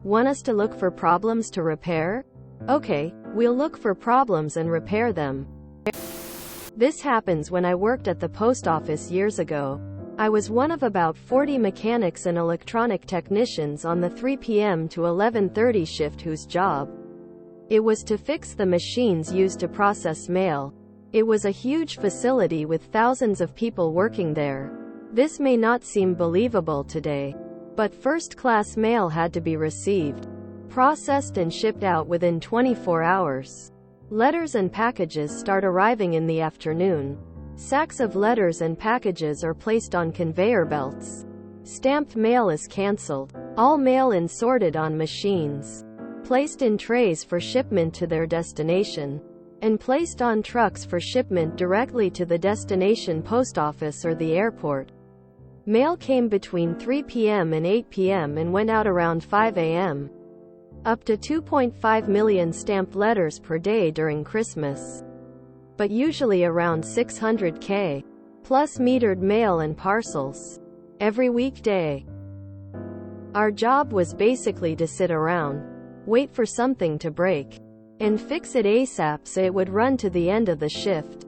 Want us to look for problems to repair? Okay, we'll look for problems and repair them. This happens when I worked at the post office years ago. I was one of about 40 mechanics and electronic technicians on the 3 p.m. to 11:30 shift whose job it was to fix the machines used to process mail. It was a huge facility with thousands of people working there. This may not seem believable today, but first-class mail had to be received, processed and shipped out within 24 hours. Letters and packages start arriving in the afternoon. Sacks of letters and packages are placed on conveyor belts. Stamped mail is canceled. All mail sorted on machines, placed in trays for shipment to their destination, and placed on trucks for shipment directly to the destination post office or the airport. Mail came between 3 p.m. and 8 p.m. and went out around 5 a.m. Up to 2.5 million stamped letters per day during Christmas, but usually around 600K, plus metered mail and parcels, every weekday. Our job was basically to sit around, wait for something to break, and fix it ASAP so it would run to the end of the shift.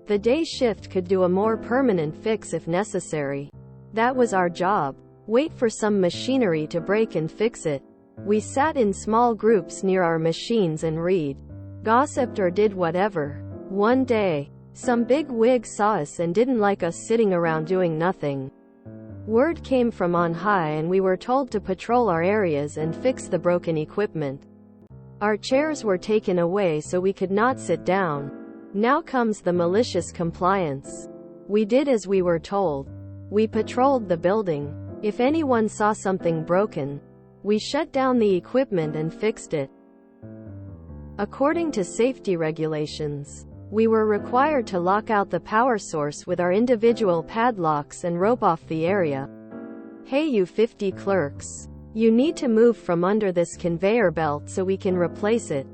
The day shift could do a more permanent fix if necessary. That was our job. Wait for some machinery to break and fix it. We sat in small groups near our machines and read, gossiped or did whatever. One day, some big wig saw us and didn't like us sitting around doing nothing. Word came from on high and we were told to patrol our areas and fix the broken equipment. Our chairs were taken away so we could not sit down. Now comes the malicious compliance. We did as we were told. We patrolled the building. If anyone saw something broken, we shut down the equipment and fixed it. According to safety regulations, we were required to lock out the power source with our individual padlocks and rope off the area. Hey you 50 clerks. You need to move from under this conveyor belt so we can replace it.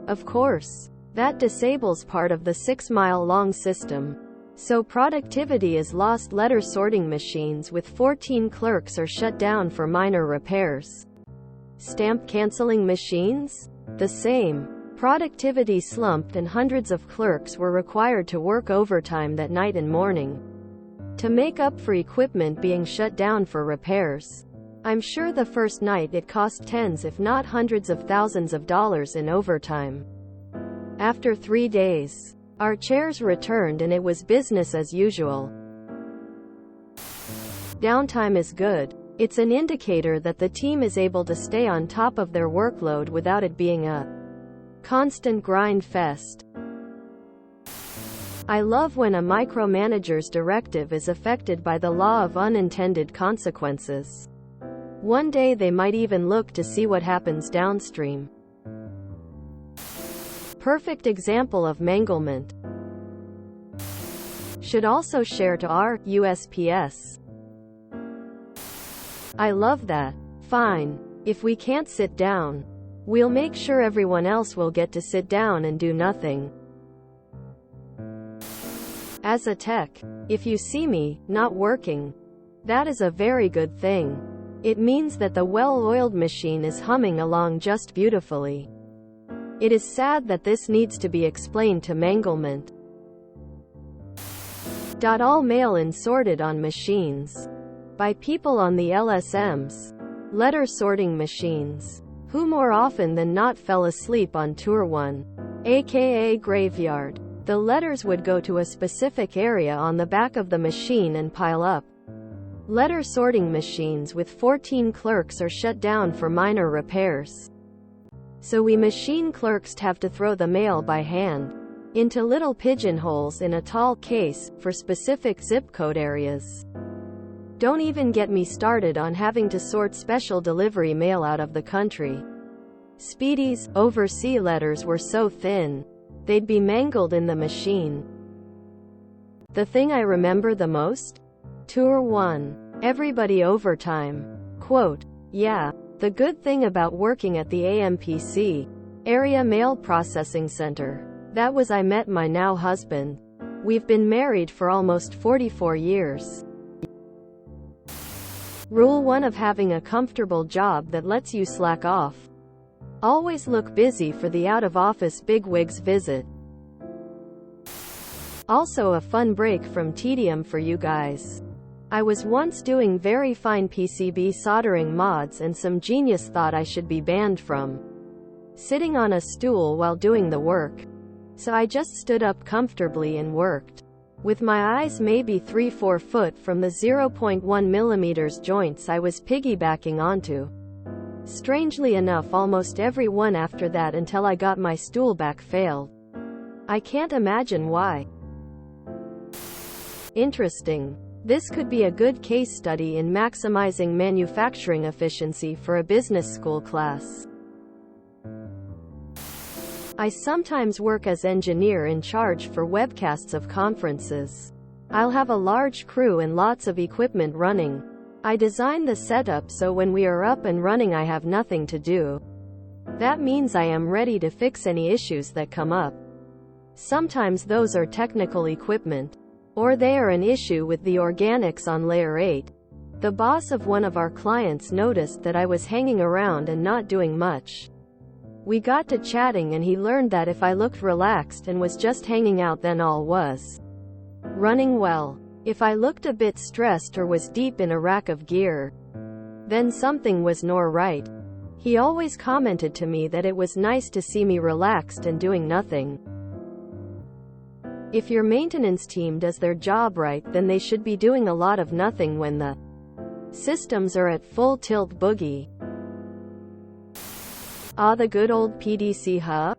Of course, that disables part of the 6-mile-long system. So productivity is lost. Letter sorting machines with 14 clerks are shut down for minor repairs. Stamp canceling machines? The same. Productivity slumped and hundreds of clerks were required to work overtime that night and morning to make up for equipment being shut down for repairs. I'm sure the first night it cost tens if not hundreds of thousands of dollars in overtime. After 3 days, our chairs returned and it was business as usual. Downtime is good. It's an indicator that the team is able to stay on top of their workload without it being a constant grind fest. I love when a micromanager's directive is affected by the law of unintended consequences. One day they might even look to see what happens downstream. Perfect example of manglement. Should also share to our USPS. I love that. Fine. If we can't sit down, we'll make sure everyone else will get to sit down and do nothing. As a tech, if you see me not working, that is a very good thing. It means that the well-oiled machine is humming along just beautifully. It is sad that this needs to be explained to manglement. All mail sorted on machines by people on the LSMs, letter sorting machines, who more often than not fell asleep on Tour 1, aka graveyard. The letters would go to a specific area on the back of the machine and pile up. Letter sorting machines with 14 clerks are shut down for minor repairs. So we machine clerks have to throw the mail by hand into little pigeonholes in a tall case for specific zip code areas. Don't even get me started on having to sort special delivery mail out of the country. Speedies, overseas letters were so thin, they'd be mangled in the machine. The thing I remember the most? Tour 1. Everybody overtime. Quote, yeah. The good thing about working at the AMPC, Area Mail Processing Center, that was I met my now husband. We've been married for almost 44 years. Rule 1 of having a comfortable job that lets you slack off. Always look busy for the out-of-office bigwigs visit. Also a fun break from tedium for you guys. I was once doing very fine PCB soldering mods and some genius thought I should be banned from sitting on a stool while doing the work. So I just stood up comfortably and worked. With my eyes maybe 3-4 foot from the 0.1 mm joints I was piggybacking onto. Strangely enough, almost every one after that until I got my stool back failed. I can't imagine why. Interesting. This could be a good case study in maximizing manufacturing efficiency for a business school class. I sometimes work as engineer in charge for webcasts of conferences. I'll have a large crew and lots of equipment running. I design the setup so when we are up and running I have nothing to do. That means I am ready to fix any issues that come up. Sometimes those are technical equipment, or they are an issue with the organics on layer 8. The boss of one of our clients noticed that I was hanging around and not doing much. We got to chatting and he learned that if I looked relaxed and was just hanging out then all was running well. If I looked a bit stressed or was deep in a rack of gear, then something was not right. He always commented to me that it was nice to see me relaxed and doing nothing. If your maintenance team does their job right, then they should be doing a lot of nothing when the systems are at full tilt boogie. Ah, the good old PDC, huh?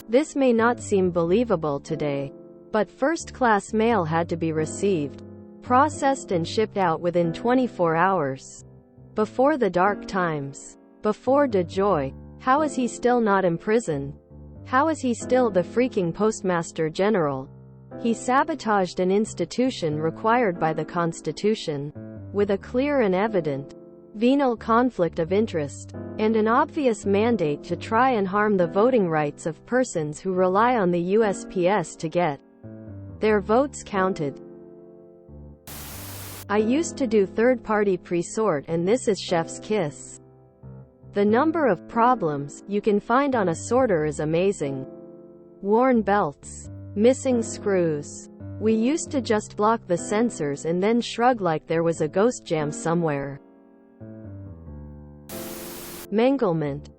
This may not seem believable today, but first-class mail had to be received, processed and shipped out within 24 hours. Before the dark times. Before DeJoy. How is he still not imprisoned? How is he still the freaking Postmaster General? He sabotaged an institution required by the Constitution, with a clear and evident venal conflict of interest, and an obvious mandate to try and harm the voting rights of persons who rely on the USPS to get their votes counted. I used to do third-party pre-sort and this is chef's kiss. The number of problems you can find on a sorter is amazing. Worn belts, missing screws. We used to just block the sensors and then shrug like there was a ghost jam somewhere. Manglement.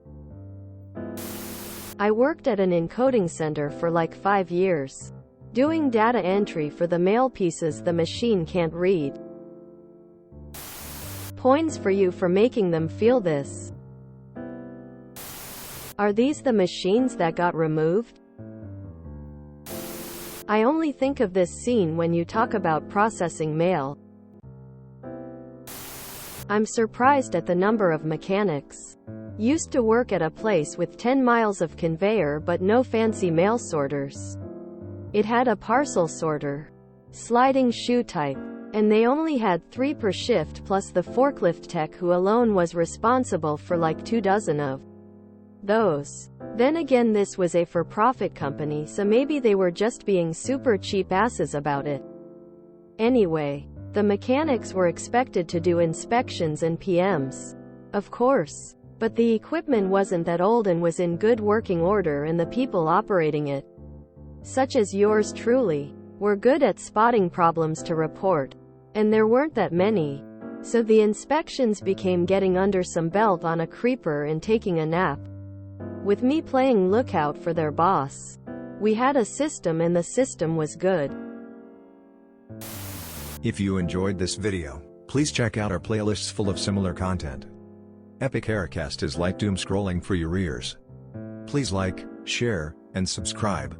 I worked at an encoding center for like 5 years, doing data entry for the mail pieces the machine can't read. Points for you for making them feel this. Are these the machines that got removed? I only think of this scene when you talk about processing mail. I'm surprised at the number of mechanics. Used to work at a place with 10 miles of conveyor but no fancy mail sorters. It had a parcel sorter, sliding shoe type, and they only had 3 per shift plus the forklift tech who alone was responsible for like 2 dozen of those. Then again, this was a for-profit company, so maybe they were just being super cheap asses about it. Anyway, the mechanics were expected to do inspections and PMs. Of course. But the equipment wasn't that old and was in good working order, and the people operating it, such as yours truly, were good at spotting problems to report. And there weren't that many. So the inspections became getting under some belt on a creeper and taking a nap, with me playing lookout for their boss. We had a system and the system was good. If you enjoyed this video, please check out our playlists full of similar content. Epic Aircast is like doom scrolling for your ears. Please like, share, and subscribe.